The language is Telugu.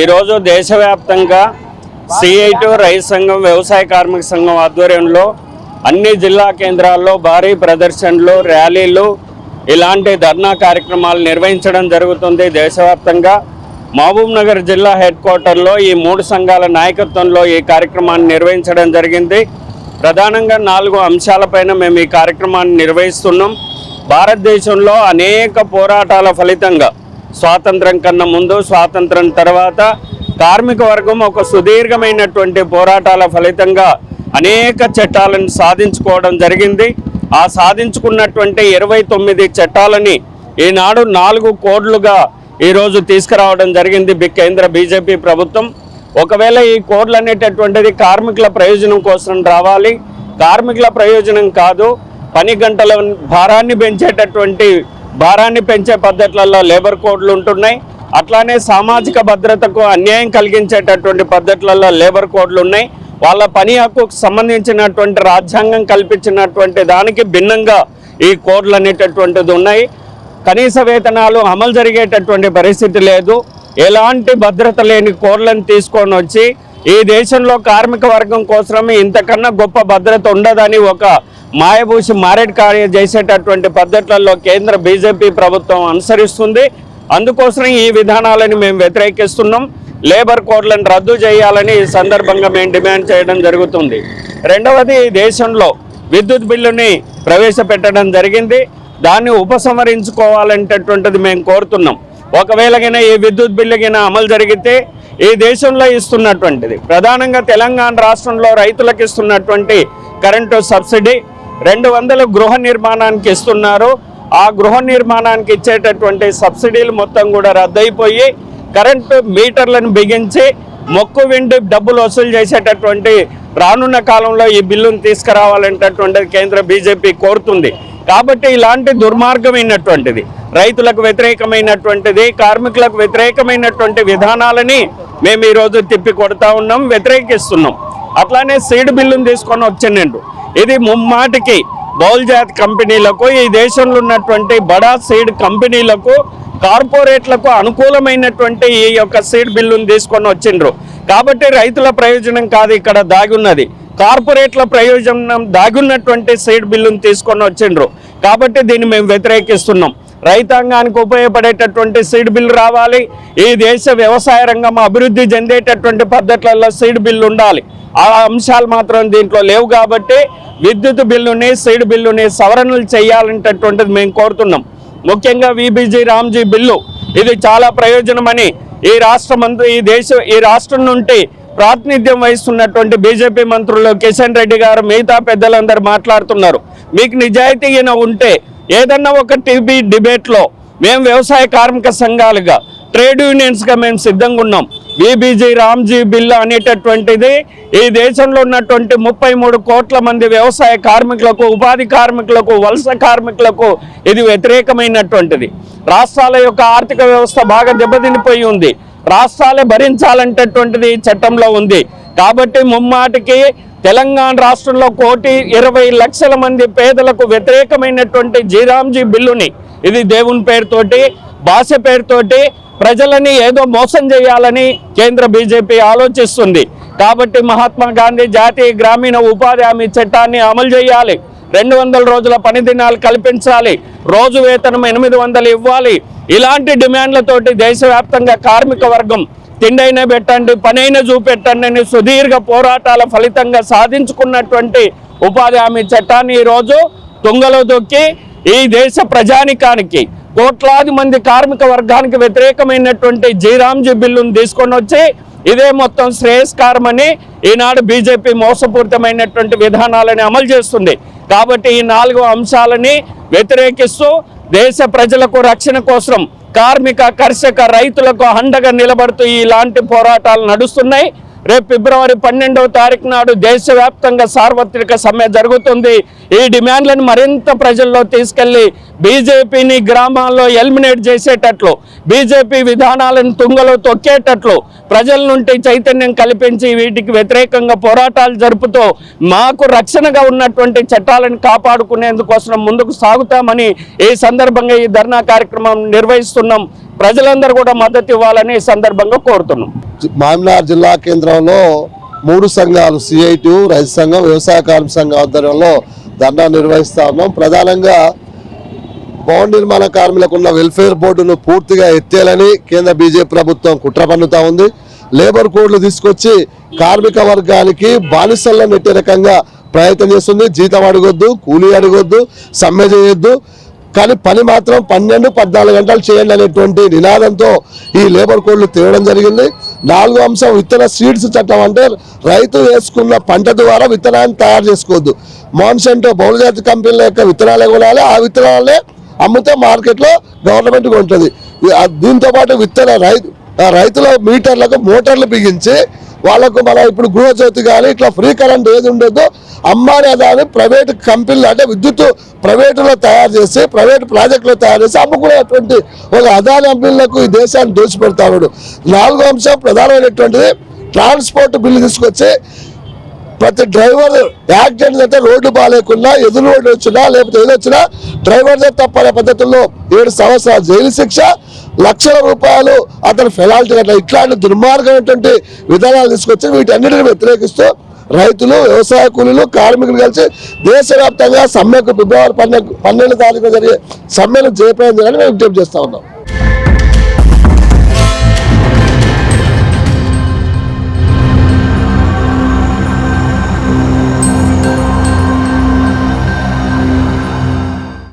ఈరోజు దేశవ్యాప్తంగా సిఐటి రైతు సంఘం వ్యవసాయ కార్మిక సంఘం ఆధ్వర్యంలో అన్ని జిల్లా కేంద్రాల్లో భారీ ప్రదర్శనలు ర్యాలీలు ఇలాంటి ధర్నా కార్యక్రమాలు నిర్వహించడం జరుగుతుంది. దేశవ్యాప్తంగా మహబూబ్నగర్ జిల్లా హెడ్ క్వార్టర్లో ఈ 3 సంఘాల నాయకత్వంలో ఈ కార్యక్రమాన్ని నిర్వహించడం జరిగింది. ప్రధానంగా 4 అంశాలపైన మేము ఈ కార్యక్రమాన్ని నిర్వహిస్తున్నాం. భారతదేశంలో అనేక పోరాటాల ఫలితంగా స్వాతంత్రం కన్నా ముందు స్వాతంత్రం తర్వాత కార్మిక వర్గం ఒక సుదీర్ఘమైనటువంటి పోరాటాల ఫలితంగా అనేక చట్టాలను సాధించుకోవడం జరిగింది. ఆ సాధించుకున్నటువంటి 29 చట్టాలని ఈనాడు 4 కోడ్లుగా ఈరోజు తీసుకురావడం జరిగింది కేంద్ర బీజేపీ ప్రభుత్వం. ఒకవేళ ఈ కోడ్లు అనేటటువంటిది కార్మికుల ప్రయోజనం కోసం రావాలి, కార్మికుల ప్రయోజనం కాదు, పని గంటల భారాన్ని పెంచే పద్ధతులలో లేబర్ కోడ్లు ఉంటున్నాయి. అట్లానే సామాజిక భద్రతకు అన్యాయం కలిగించేటటువంటి పద్ధతులలో లేబర్ కోడ్లు ఉన్నాయి. వాళ్ళ పని హక్కుకు సంబంధించినటువంటి రాజ్యాంగం కల్పించినటువంటి దానికి భిన్నంగా ఈ కోడ్లు అనేటటువంటిది ఉన్నాయి. కనీస వేతనాలు అమలు జరిగేటటువంటి పరిస్థితి లేదు. ఎలాంటి భద్రత లేని కోడ్లను తీసుకొని వచ్చి ఈ దేశంలో కార్మిక వర్గం కోసం ఇంతకన్నా గొప్ప భద్రత ఉండదని ఒక మాయబూసి మారేడుకాయ చేసేటటువంటి పద్ధతులలో కేంద్ర బీజేపీ ప్రభుత్వం అనుసరిస్తుంది. అందుకోసం ఈ విధానాలను మేము వ్యతిరేకిస్తున్నాం. లేబర్ కోడ్లను రద్దు చేయాలని ఈ సందర్భంగా మేము డిమాండ్ చేయడం జరుగుతుంది. రెండవది, దేశంలో విద్యుత్ బిల్లుని ప్రవేశపెట్టడం జరిగింది. దాన్ని ఉపసంహరించుకోవాలనేటటువంటిది మేము కోరుతున్నాం. ఒకవేళ ఈ విద్యుత్ బిల్లు అమలు జరిగితే ఈ దేశంలో ఇస్తున్నటువంటిది ప్రధానంగా తెలంగాణ రాష్ట్రంలో రైతులకు ఇస్తున్నటువంటి కరెంటు సబ్సిడీ 200 గృహ నిర్మాణానికి ఇస్తున్నారు. ఆ గృహ నిర్మాణానికి ఇచ్చేటటువంటి సబ్సిడీలు మొత్తం కూడా రద్దయిపోయి కరెంటు మీటర్లను బిగించి మొక్కు విండి డబ్బులు వసూలు చేసేటటువంటి రానున్న కాలంలో ఈ బిల్లును తీసుకురావాలనేటటువంటిది కేంద్ర బీజేపీ కోరుతుంది. కాబట్టి ఇలాంటి దుర్మార్గమైనటువంటిది, రైతులకు వ్యతిరేకమైనటువంటిది, కార్మికులకు వ్యతిరేకమైనటువంటి విధానాలని మేము ఈరోజు తిప్పి కొడతా ఉన్నాం, వ్యతిరేకిస్తున్నాం. అట్లానే సీడ్ బిల్లును తీసుకొని వచ్చిండు. ఇది ముమ్మాటికి బౌల్జాత్ కంపెనీలకు, ఈ దేశంలో ఉన్నటువంటి బడా సీడ్ కంపెనీలకు, కార్పొరేట్లకు అనుకూలమైనటువంటి ఈ యొక్క సీడ్ బిల్లును తీసుకొని వచ్చిండ్రు. కాబట్టి రైతుల ప్రయోజనం కాదు ఇక్కడ దాగున్నది, కార్పొరేట్ల ప్రయోజనం దాగున్నటువంటి సీడ్ బిల్లును తీసుకొని వచ్చిండ్రు. కాబట్టి దీన్ని మేము వ్యతిరేకిస్తున్నాం. రైతాంగానికి ఉపయోగపడేటటువంటి సీడ్ బిల్లు రావాలి. ఈ దేశ వ్యవసాయ రంగం అభివృద్ధి చెందేటటువంటి పద్ధతులలో సీడ్ బిల్లు ఉండాలి. ఆ అంశాలు మాత్రం దీంట్లో లేవు. కాబట్టి విద్యుత్ బిల్లుని సీడ్ బిల్లుని సవరణలు చేయాలనేటటువంటిది మేము కోరుతున్నాం. ముఖ్యంగా విబీజీ రామ్జీ బిల్లు ఇది చాలా ప్రయోజనమని ఈ రాష్ట్రం నుండి ప్రాతినిధ్యం వహిస్తున్నటువంటి బీజేపీ మంత్రులు కిషన్ రెడ్డి గారు మిగతా పెద్దలందరూ మాట్లాడుతున్నారు. మీకు నిజాయితీగా ఉంటే ఏదన్నా ఒక టీవీ డిబేట్లో మేము వ్యవసాయ కార్మిక సంఘాలుగా ట్రేడ్ యూనియన్స్గా మేము సిద్ధంగా ఉన్నాం. విబీజీ రామ్జీ బిల్లు అనేటటువంటిది ఈ దేశంలో ఉన్నటువంటి 33 కోట్ల మంది వ్యవసాయ కార్మికులకు, ఉపాధి కార్మికులకు, వలస కార్మికులకు ఇది వ్యతిరేకమైనటువంటిది. రాష్ట్రాల యొక్క ఆర్థిక వ్యవస్థ బాగా దెబ్బతినిపోయి ఉంది. రాష్ట్రాలే భరించాలంటటువంటిది ఈ చట్టంలో ఉంది. కాబట్టి ముమ్మాటికి తెలంగాణ రాష్ట్రంలో 1,20,00,000 మంది పేదలకు వ్యతిరేకమైనటువంటి జీరామ్జీ బిల్లుని ఇది దేవుని పేరుతోటి, భాష పేరుతోటి ప్రజలని ఏదో మోసం చేయాలని కేంద్ర బీజేపీ ఆలోచిస్తుంది. కాబట్టి మహాత్మా గాంధీ జాతీయ గ్రామీణ ఉపాధి హామీ చట్టాన్ని అమలు చేయాలి. 200 రోజుల పని దినాలు కల్పించాలి. రోజు వేతనం 800 ఇవ్వాలి. ఇలాంటి డిమాండ్లతోటి దేశవ్యాప్తంగా కార్మిక వర్గం తిండైనా పెట్టండి, పనైనా చూపెట్టండి అని సుదీర్ఘ పోరాటాల ఫలితంగా సాధించుకున్నటువంటి ఉపాధి హామీ చట్టాన్ని ఈరోజు తుంగలో దొక్కి ఈ దేశ ప్రజానికానికి, కోట్లాది మంది కార్మిక వర్గానికి వ్యతిరేకమైనటువంటి జీరామ్జీ బిల్లును తీసుకొని వచ్చి ఇదే మొత్తం శ్రేయస్కారమని ఈనాడు బీజేపీ మోసపూరితమైనటువంటి విధానాలని అమలు చేస్తుంది. కాబట్టి ఈ 4 అంశాలని వ్యతిరేకిస్తూ దేశ ప్రజలకు రక్షణ కోసం కార్మిక, కర్షక, రైతులకు అండగా నిలబడుతూ ఇలాంటి పోరాటాలు నడుస్తున్నాయి. రేపు ఫిబ్రవరి 12వ తారీఖు నాడు దేశవ్యాప్తంగా సార్వత్రిక సమ్మె జరుగుతుంది. ఈ డిమాండ్లను మరింత ప్రజల్లో తీసుకెళ్లి బీజేపీని గ్రామాల్లో ఎలిమినేట్ చేసేటట్లు, బీజేపీ విధానాలను తుంగలో తొక్కేటట్లు ప్రజల నుండి చైతన్యం కల్పించి వీటికి వ్యతిరేకంగా పోరాటాలు జరుపుతూ మాకు రక్షణగా ఉన్నటువంటి చట్టాలను కాపాడుకునేందుకోసం ముందుకు సాగుతామని ఈ సందర్భంగా ఈ ధర్నా కార్యక్రమం నిర్వహిస్తున్నాం. ప్రజలందరూ కూడా మద్దతు ఇవ్వాలని ఈ సందర్భంగా కోరుతున్నాం. మామినార్ జిల్లా కేంద్రంలో 3 సంఘాలు సిఐటి, రైతు సంఘం, వ్యవసాయ కార్మిక సంఘం ఆధ్వర్యంలో ధర్నా నిర్వహిస్తా ఉన్నాం. ప్రధానంగా భవన నిర్మాణ కార్మికులకు ఉన్న వెల్ఫేర్ బోర్డును పూర్తిగా ఎత్తేయాలని కేంద్ర బీజేపీ ప్రభుత్వం కుట్ర పన్నుతా ఉంది. లేబర్ కోడ్లు తీసుకొచ్చి కార్మిక వర్గానికి బానిసల్లో నెట్టే రకంగా ప్రయత్నం చేస్తుంది. జీతం అడగొద్దు, కూలీ అడగొద్దు, సమ్మె చేయొద్దు, కానీ పని మాత్రం 12-14 గంటలు చేయండి అనేటువంటి నినాదంతో ఈ లేబర్ కోడ్లు తేవడం జరిగింది. 4వ అంశం విత్తన సీడ్స్ చట్టం. అంటే రైతు వేసుకున్న పంట ద్వారా విత్తనాన్ని తయారు చేసుకోవద్దు. మాన్సంటో బహుళజాతి కంపెనీల యొక్క విత్తనాలే కొనాలి, ఆ విత్తనాలే అమ్మితే మార్కెట్లో గవర్నమెంట్ కొంటుంది. దీంతో పాటు రైతుల మీటర్లకు మోటార్లు బిగించి వాళ్ళకు మన ఇప్పుడు గృహజ్యోతి కానీ ఇట్లా ఫ్రీ కరెంట్ ఏది ఉండొద్దో అమ్మాని అదాని ప్రైవేట్ కంపెనీలు అంటే విద్యుత్ ప్రైవేటులో తయారు చేసి ప్రైవేట్ ప్రాజెక్టులో తయారు చేసి అమ్ముకునేటువంటి ఒక అదాని కంపెనీలకు ఈ దేశాన్ని దోచిపెడతాడు. 4వ అంశం ప్రధానమైనటువంటిది ట్రాన్స్పోర్ట్ బిల్లు తీసుకొచ్చి ప్రతి డ్రైవర్ యాక్సిడెంట్ అయితే రోడ్డు బాగాలేకున్నా ఎదురు రోడ్డు వచ్చినా లేకపోతే ఏదొచ్చినా డ్రైవర్ తప్పనే పద్ధతుల్లో 7 సంవత్సరాల జైలు శిక్ష, లక్షల రూపాయలు అతను పెనాల్టీ అట్లా ఇట్లాంటి దుర్మార్గమైనటువంటి విధానాలు తీసుకొచ్చి వీటన్నిటిని వ్యతిరేకిస్తూ రైతులు, వ్యవసాయ కూలీలు, కార్మికులు కలిసి దేశవ్యాప్తంగా సమ్మెకు ఫిబ్రవరి 12 తారీఖున జరిగే సమ్మెను జయప్రదం చేయాలని మేము విజ్ఞప్తి చేస్తా ఉన్నాం.